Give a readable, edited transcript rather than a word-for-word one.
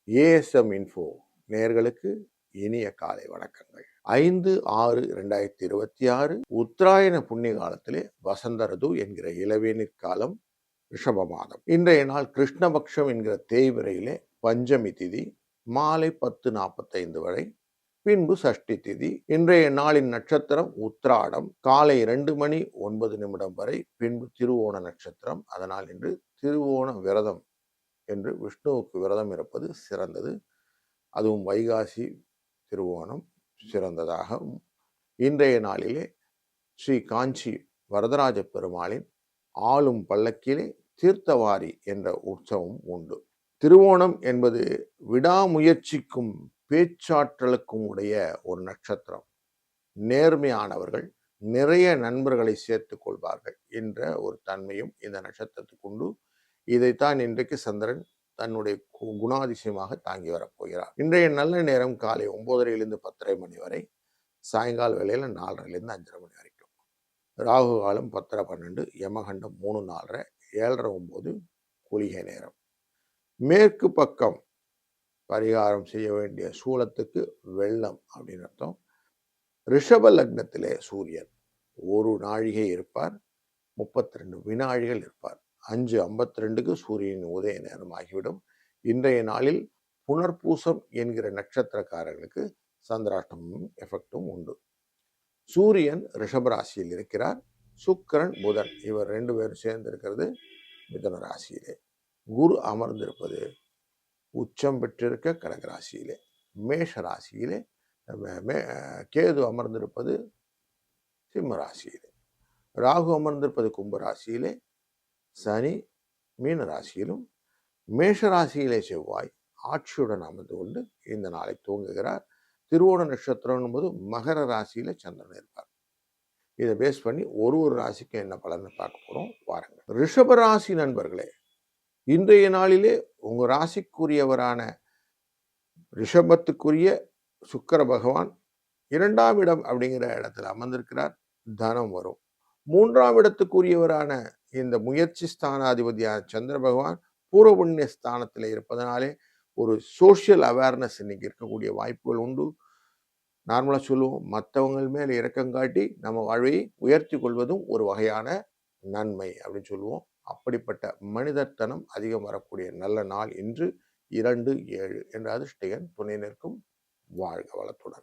ASM info நேயர்களுக்கு இனிய காலை வணக்கங்கள். 5/6/2026 உத்தராயண புண்ணிய காலத்திலே வசந்த ருது என்கிற இளவேனிற் காலம், ரிஷப மாதம். இன்றைய நாள் கிருஷ்ணபக்ஷம் என்கிற தேய்பிறையிலே பஞ்சமி திதி மாலை 10:45 வரை, பின்பு சஷ்டி திதி. இன்றைய நாளின் நட்சத்திரம் உத்திராடம் காலை 2:09 வரை, பின்பு திருவோண நட்சத்திரம். அதனால் இன்று திருவோண விரதம் என்று விஷ்ணுவுக்கு விரதம் இருப்பது சிறந்தது. அதுவும் வைகாசி திருவோணம் சிறந்ததாக. இன்றைய நாளிலே ஸ்ரீ காஞ்சி வரதராஜ பெருமாளின் ஆளும் பல்லக்கிலே தீர்த்தவாரி என்ற உற்சவம் உண்டு. திருவோணம் என்பது விடாமுயற்சிக்கும் பேச்சாற்றலுக்கும் உடைய ஒரு நட்சத்திரம். நேர்மையானவர்கள் நிறைய நண்பர்களை சேர்த்துக் கொள்வார்கள் என்ற ஒரு தன்மையும் இந்த நட்சத்திரத்துக்கு உண்டு. இதைத்தான் இன்றைக்கு சந்திரன் தன்னுடைய குணாதிசயமாக தாங்கி வரப்போகிறார். இன்றைய நல்ல நேரம் காலை 9:30 10:30 மணி வரை, சாயங்கால வேளையில் 4:30 5:30 மணி வரைக்கும். ராகு காலம் 10:12, யமகண்டம் 3:04, 7:09 குளிகை நேரம். மேற்கு பக்கம் பரிகாரம் செய்ய வேண்டிய சூலத்துக்கு வெள்ளம் அப்படின்னு அர்த்தம். ரிஷப லக்னத்திலே சூரியன் ஒரு நாழிகை இருப்பார், 32 வினாழிகள் இருப்பார். 5:52க்கு சூரியனின் உதய நேரம் ஆகிவிடும். இன்றைய நாளில் புனர்பூசம் என்கிற நட்சத்திரக்காரர்களுக்கு சந்திராஷ்டமும் எஃபெக்டும் உண்டு. சூரியன் ரிஷபராசியில் இருக்கிறார். சுக்கிரன் புதன் இவர் 2 பேரும் சேர்ந்து இருக்கிறது மிதுன ராசியிலே. குரு அமர்ந்திருப்பது உச்சம் பெற்றிருக்க கடகராசியிலே. மேஷ ராசியிலே கேது அமர்ந்திருப்பது சிம்ம ராசியிலே. ராகு அமர்ந்திருப்பது கும்பராசியிலே. சனி மீன ராசியிலும், மேஷ ராசியிலே செவ்வாய் ஆட்சியுடன் அமர்ந்து கொண்டு இந்த நாளை துவங்குகிறார். திருவோண நட்சத்திரம் என்பது மகர ராசியில சந்திரன் இருப்பார். இதை பேஸ் பண்ணி ஒரு ராசிக்கு என்ன பலன்னு பார்க்க போறோம், வாருங்க. ரிஷப ராசி நண்பர்களே, இன்றைய நாளிலே உங்க ராசிக்குரியவரான ரிஷபத்துக்குரிய சுக்கிர பகவான் 2ஆம் இடம் அப்படிங்கிற இடத்துல அமர்ந்திருக்கிறார். தனம் வரும். 3ஆம் இடத்துக்குரியவரான இந்த முயற்சி ஸ்தானாதிபதியான சந்திர பகவான் பூர்வ புண்ணிய ஸ்தானத்தில் இருப்பதனாலே ஒரு சோசியல் அவேர்னஸ் இன்னைக்கு இருக்கக்கூடிய வாய்ப்புகள் உண்டு. நார்மலாக சொல்லுவோம், மற்றவங்கள் மேல் இரக்கம் காட்டி நம்ம வாழ்வை உயர்த்தி கொள்வதும் ஒரு வகையான நன்மை அப்படின்னு சொல்லுவோம். அப்படிப்பட்ட மனிதத்தனம் அதிகம் வரக்கூடிய நல்ல நாள் இன்று 2/7 என்ற அதிர்ஷ்ட எண் துணை நிற்கும். வாழ்க வளத்துடன்.